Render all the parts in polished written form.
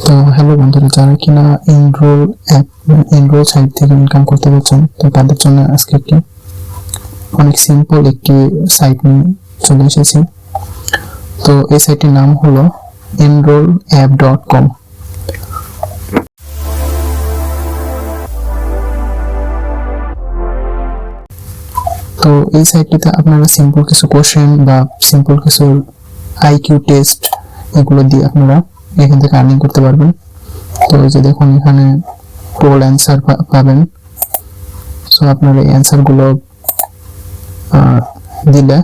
তো হ্যালো বন্ধুরা, যারা কিনা এনরোল সাইট থেকে ইনকাম করতে পারছেন, তো তাদের জন্য আজকে অনেক সিম্পল একটি সাইট নিয়ে চলে এসেছি। তো এই সাইটের নাম হলো enrollapp.com। তো এই সাইটটিতে আপনারা সিম্পল কিছু কোশ্চেন বা সিম্পল কিছু আইকিউ টেস্ট এগুলো দিয়ে আপনারা এখান থেকে আর্নিং করতে পারবেন। তো এই যে দেখুন, এখানে পোল অ্যান্সার পাবেন। সো আপনারা এই অ্যান্সারগুলো দিলে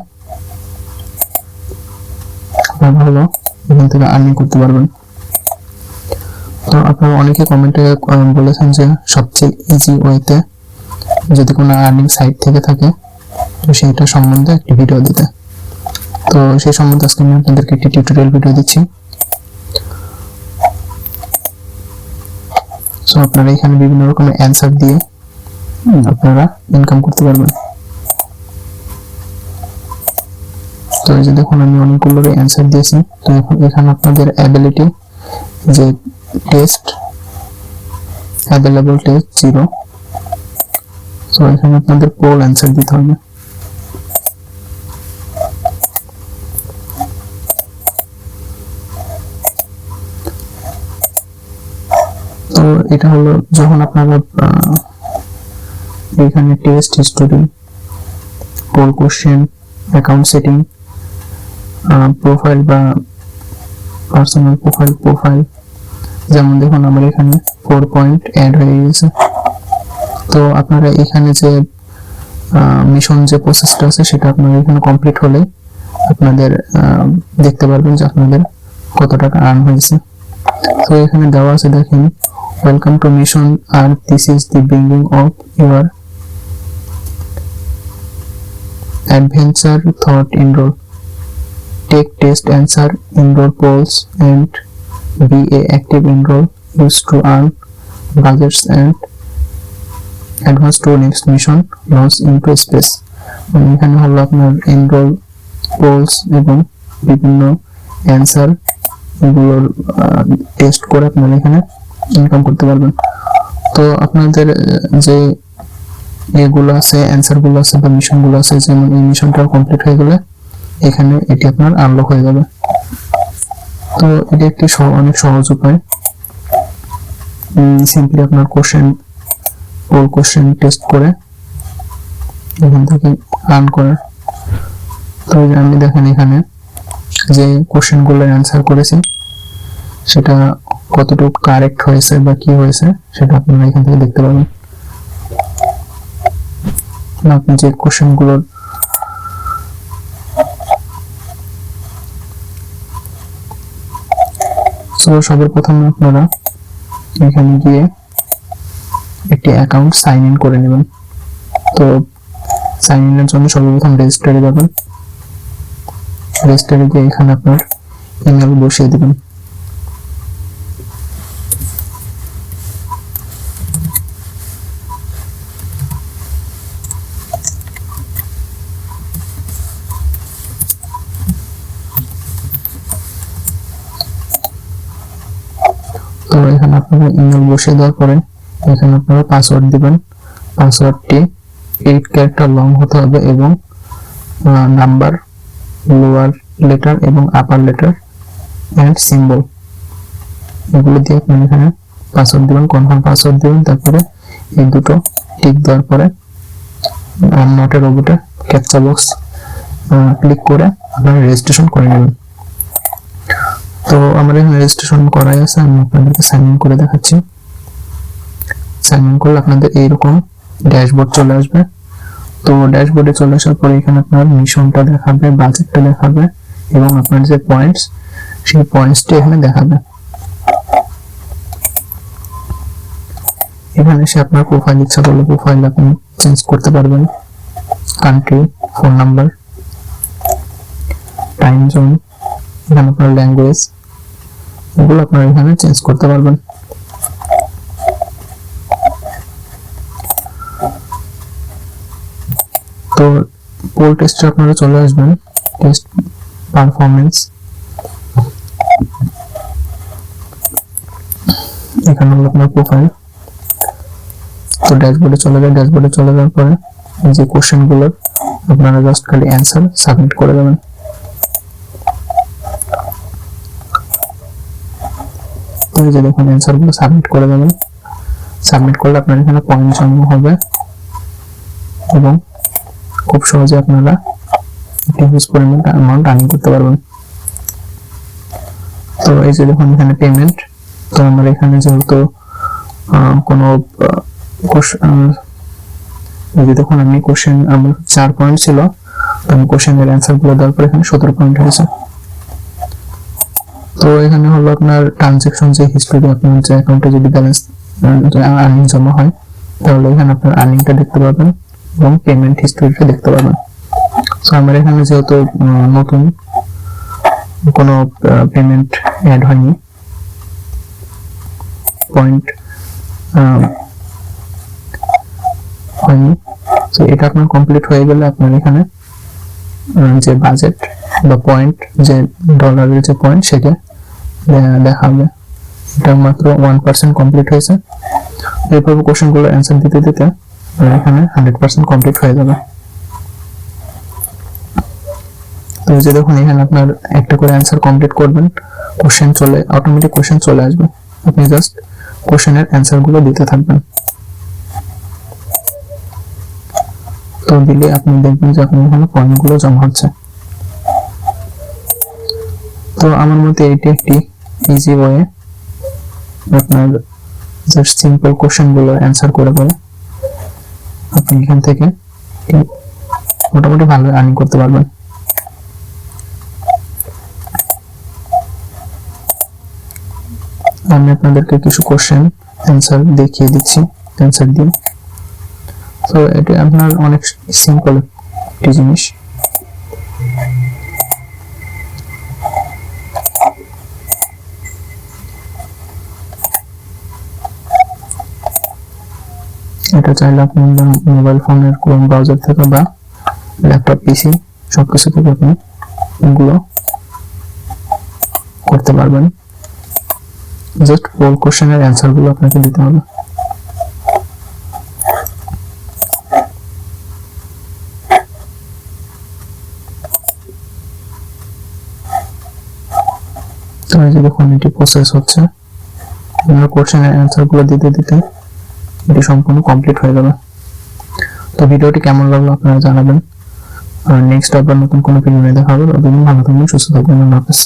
আপনারা ভালো এখান থেকে আর্নিং করতে পারবেন। তো আপনারা অনেকে কমেন্টে বলেছেন যে সবচেয়ে ইজি ওয়েতে যদি কোনো আর্নিং সাইট থেকে থাকে তো সেইটা সম্বন্ধে একটি ভিডিও দিতে। তো সেই সম্বন্ধে আজকে আমি আপনাদেরকে একটি টিউটোরিয়াল ভিডিও দিচ্ছি। সো আপনারা এখানে বিভিন্ন রকমের অ্যান্সার দিয়ে আপনারা ইনকাম করতে পারবেন। তো এই যে দেখুন, আমি অনেকগুলো অ্যান্সার দিয়েছি। তো এখানে আপনাদের অ্যাবিলিটি যে টেস্ট অ্যাভেলেবল টেস্ট 0। তো এখানে আপনাদের পোল অ্যান্সার দিতে হবে। তো এটা হলো যখন আপনারা এখানে test history, poll question, account setting, profile বা পার্সোনাল প্রোফাইল যেমন দেখুন আমার এখানে 4 পয়েন্ট অ্যাড হয়ে গেছে। তো আপনারা এখানে যে মিশন যে প্রসেসটা আছে সেটা আপনারা এখানে কমপ্লিট হলে আপনাদের দেখতে পারবেন যে আপনাদের কত টাকা আর্ন হয়েছে। তো এখানে দেওয়া আছে, দেখেন, ওয়েলকাম টু মিশন আর this is the beginning of your adventure thought enroll. Take test, answer enroll polls and be a active enroll used to earn budgets and advance to next mission launch into space। এখানে হলো আপনার enroll polls এবং বিভিন্ন answer এগুলোর test করে আপনারা এখানে income করতে পারবেন। তো আপনাদের যে এগুলো আছে, অ্যান্সারগুলো আছে বা মিশনগুলো আছে, যেমন এই মিশনটা কমপ্লিট হয়ে গেলে এখানে এটি আপনার আনলক হয়ে যাবে। তো এটা একটি অনেক সহজ উপায়, সিম্পলি আপনার পোল কোশ্চেন টেস্ট করে এখান থেকে আর্ন করার। তো আমি দেখেন এখানে যে কোশ্চেনগুলো অ্যান্সার করেছি সেটা কতটুকু কারেক্ট হয়েছে বা কি হয়েছে সেটা আপনারা এখান থেকে দেখতে পাবেন। আপনি যে কোশ্চেনগুলোর সবার প্রথমে আপনারা এখানে গিয়ে একটি অ্যাকাউন্ট সাইন ইন করে নেবেন। তো সাইন ইনের জন্য সর্বপ্রথম রেজিস্টারে যাবেন। রেজিস্টারে গিয়ে এখানে আপনার ইমেল বসিয়ে দেবেন। তো এখানে আপনারা ইমেল বসিয়ে দেওয়ার পরে এখানে আপনারা পাসওয়ার্ড দিবেন। পাসওয়ার্ডটি 8 ক্যারেক্টার লং হতে হবে এবং নাম্বার, লোয়ার লেটার এবং আপার লেটার এন্ড সিম্বল এগুলো দিয়ে আপনি এখানে পাসওয়ার্ড দিবেন, কনফার্ম পাসওয়ার্ড দিবেন। তারপরে এই দুটো টিক দেওয়ার পরে নটের রোবটে ক্যাপচা বক্স ক্লিক করে আপনারা রেজিস্ট্রেশন করে নেবেন। তো আমার এখানে রেজিস্ট্রেশন করাই আছে, আমি আপনাদেরকে সাইন ইন করে দেখাচ্ছি। সাইন ইন করলে আপনাদের এইরকম ড্যাশবোর্ড চলে আসবে। তো ড্যাশবোর্ডে চলে আসার পরে এখানে আপনার মিশনটা দেখাবে, বাজেটটা দেখাবে এবং আপনার যে পয়েন্টস সেই পয়েন্টসটি এখানে দেখাবে। এখানে এসে আপনার প্রোফাইল ইচ্ছা করলে প্রোফাইল আপনি চেঞ্জ করতে পারবেন, country, phone number, time zone, এখানে আপনার ল্যাঙ্গুয়েজ এগুলো আপনারা এখানে চেঞ্জ করতে পারবেন। তো পোল টেস্টে আপনারা চলে আসবেন, টেস্ট পারফরমেন্স। এখানে হলো আপনার প্রোফাইল। তো ড্যাশবোর্ডে চলে যায়, ড্যাশবোর্ডে চলে যাওয়ার পরে যে কোশ্চেনগুলোর আপনারা জাস্ট খালি অ্যান্সার সাবমিট করে দেবেন। তো এই যে দেখুন অ্যান্সারগুলো সাবমিট করে দেবেন। সাবমিট করলে আপনার এখানে পয়েন্ট জমা হবে এবং খুব সহজে আপনারা একটি হিউজ পরিমাণ অ্যামাউন্ট আর্নিং করতে পারবেন। তো এই যে দেখুন এখানে পেমেন্ট। তো আমার এখানে যেহেতু কোনো যদি দেখুন আমি কোশ্চেন আমার 4 পয়েন্ট ছিল, তো আমি কোশ্চেনের অ্যান্সার গুলো দেওয়ার পর এখানে 17 পয়েন্ট হয়েছে। তো এখানে হলো আপনার ট্রানজাকশন যে হিস্ট্রি, আপনার যে অ্যাকাউন্টে যদি ব্যালেন্স আর্নিং জমা হয় তাহলে এখানে আপনার আর্নিংটা দেখতে পাবেন এবং পেমেন্ট হিস্ট্রিটা দেখতে পাবেন। তো আমার এখানে যেহেতু নতুন কোনো পেমেন্ট অ্যাড হয়নি, পয়েন্ট হয়নি, তো এটা আপনার কমপ্লিট হয়ে গেলে আপনার এখানে যে বাজেট বা পয়েন্ট, যে ডলারের যে পয়েন্ট সেটা দেখাবে। এটা মাত্র 1% কমপ্লিট হয়েছে। এইভাবে কোশ্চেনগুলো অ্যান্সার দিতে দিতে এখানে 100% কমপ্লিট হয়ে যাবে। তো এই যে দেখুন এখানে আপনার একটা করে অ্যান্সার কমপ্লিট করবেন, কোশ্চেন চলে অটোমেটিক কোশ্চেন চলে আসবে। আপনি জাস্ট কোশ্চেনের অ্যান্সারগুলো দিতে থাকবেন। তো দিলে আপনি দেখবেন যে আপনার এখানে পয়েন্টগুলো জমা হচ্ছে। তো আমার মতে এটি একটি ইজি ওয়ে আপনার জাস্ট সিম্পল কোশ্চেনগুলো অ্যান্সার করে বলে আপনি এখান থেকে মোটামুটি ভালো আর্নিং করতে পারবেন। আমি আপনাদেরকে কিছু কোশ্চেন অ্যান্সার দেখিয়ে দিচ্ছি, অ্যান্সার দিয়ে। তো এটা আপনার অনেক সিম্পল একটি জিনিস। এটা চাইলে আপনি মোবাইল ফোনের ক্রোম ব্রাউজার থেকে বা ল্যাপটপ পিসি সবকিছু থেকে আপনি এগুলো করতে পারবেন। জাস্ট পোল কোশ্চেনের অ্যান্সারগুলো আপনাকে দিতে হবে। তো এই যে দেখুন এটি প্রসেস হচ্ছে, আপনার কোশ্চেনের অ্যান্সারগুলো দিতে দিতে এটি সম্পূর্ণ কমপ্লিট হয়ে যাবে। তো ভিডিওটি কেমন লাগলো আপনারা জানাবেন। আর নেক্সট আবার নতুন কোনো ভিডিও নিয়ে দেখা হবে। ততদিন ভালো থাকবেন, সুস্থ থাকবেন। আল্লাহ হাফেজ।